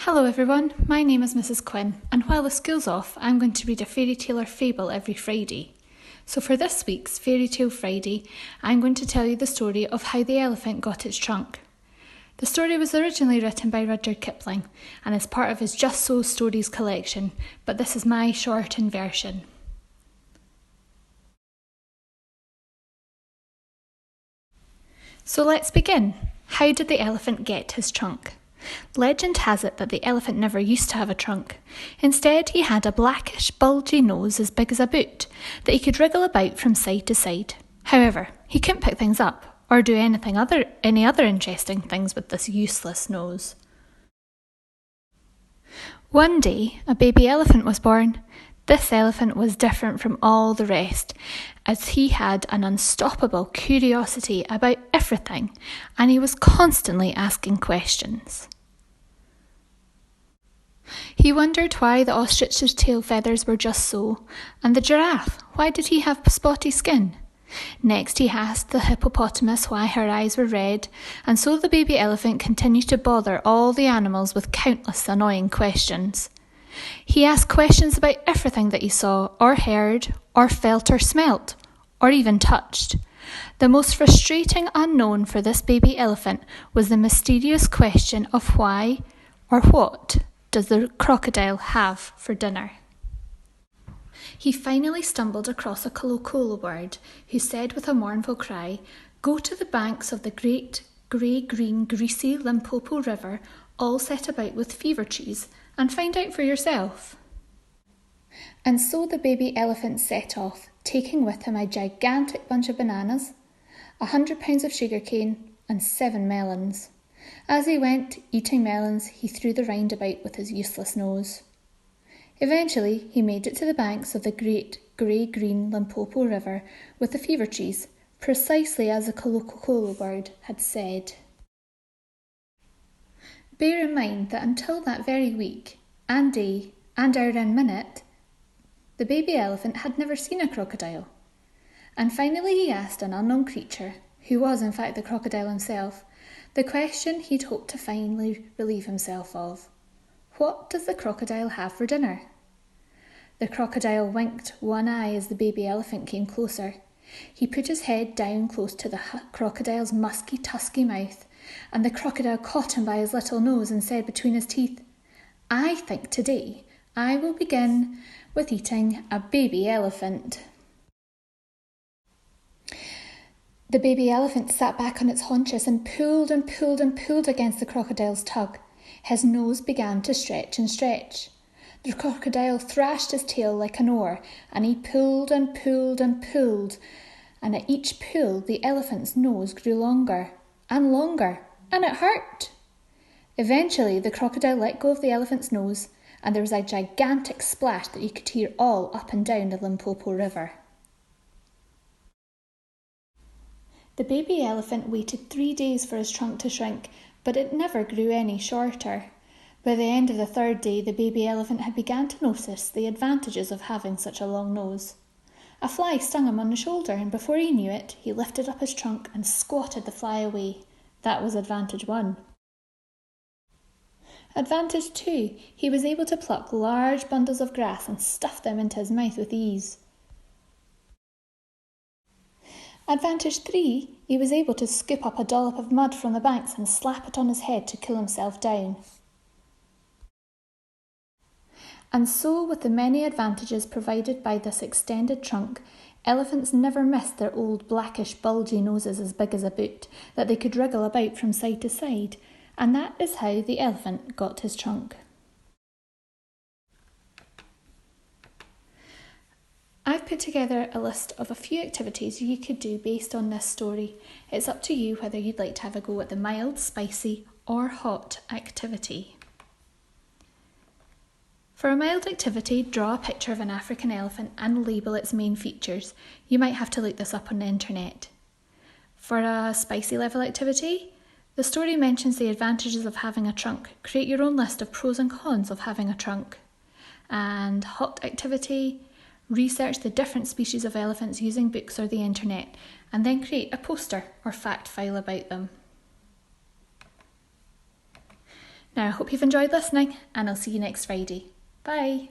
Hello everyone, my name is Mrs. Quinn, and while the school's off, I'm going to read a fairy tale or fable every Friday. So for this week's Fairy Tale Friday, I'm going to tell you the story of how the elephant got its trunk. The story was originally written by Rudyard Kipling and is part of his Just So Stories collection, but this is my shortened version. So let's begin. How did the elephant get his trunk? Legend has it that the elephant never used to have a trunk. Instead, he had a blackish, bulgy nose as big as a boot that he could wriggle about from side to side. However, he couldn't pick things up or do any other interesting things with this useless nose. One day, a baby elephant was born. This elephant was different from all the rest, as he had an unstoppable curiosity about everything, and he was constantly asking questions. He wondered why the ostrich's tail feathers were just so, and the giraffe, why did he have spotty skin? Next he asked the hippopotamus why her eyes were red, and so the baby elephant continued to bother all the animals with countless annoying questions. He asked questions about everything that he saw, or heard, or felt, or smelt, or even touched. The most frustrating unknown for this baby elephant was the mysterious question of why, or what, does the crocodile have for dinner? He finally stumbled across a kolokolo bird, who said with a mournful cry, "Go to the banks of the great, grey-green, greasy Limpopo River, all set about with fever trees, and find out for yourself." And so the baby elephant set off, taking with him a gigantic bunch of bananas, 100 pounds of sugarcane, and 7 melons. As he went, eating melons, he threw the rind about with his useless nose. Eventually, he made it to the banks of the great grey-green Limpopo River with the fever trees, precisely as the kolokolo bird had said. Bear in mind that until that very week, and day, and hour and minute, the baby elephant had never seen a crocodile. And finally he asked an unknown creature, who was in fact the crocodile himself, the question he'd hoped to finally relieve himself of. What does the crocodile have for dinner? The crocodile winked one eye as the baby elephant came closer. He put his head down close to the crocodile's musky, tusky mouth, and the crocodile caught him by his little nose and said between his teeth, "I think today I will begin with eating a baby elephant." The baby elephant sat back on its haunches and pulled and pulled and pulled against the crocodile's tug. His nose began to stretch and stretch. The crocodile thrashed his tail like an oar, and he pulled and pulled and pulled, and at each pull the elephant's nose grew longer, and it hurt. Eventually the crocodile let go of the elephant's nose, and there was a gigantic splash that you could hear all up and down the Limpopo River. The baby elephant waited 3 days for his trunk to shrink, but it never grew any shorter. By the end of the 3rd day, the baby elephant had begun to notice the advantages of having such a long nose. A fly stung him on the shoulder, and before he knew it, he lifted up his trunk and squatted the fly away. That was advantage 1. Advantage 2, he was able to pluck large bundles of grass and stuff them into his mouth with ease. Advantage 3, he was able to scoop up a dollop of mud from the banks and slap it on his head to cool himself down. And so, with the many advantages provided by this extended trunk, elephants never missed their old blackish bulgy noses as big as a boot that they could wriggle about from side to side, and that is how the elephant got his trunk. I've put together a list of a few activities you could do based on this story. It's up to you whether you'd like to have a go at the mild, spicy, or hot activity. For a mild activity, draw a picture of an African elephant and label its main features. You might have to look this up on the internet. For a spicy level activity, the story mentions the advantages of having a trunk. Create your own list of pros and cons of having a trunk. And hot activity, research the different species of elephants using books or the internet, and then create a poster or fact file about them. Now, I hope you've enjoyed listening, and I'll see you next Friday. Bye.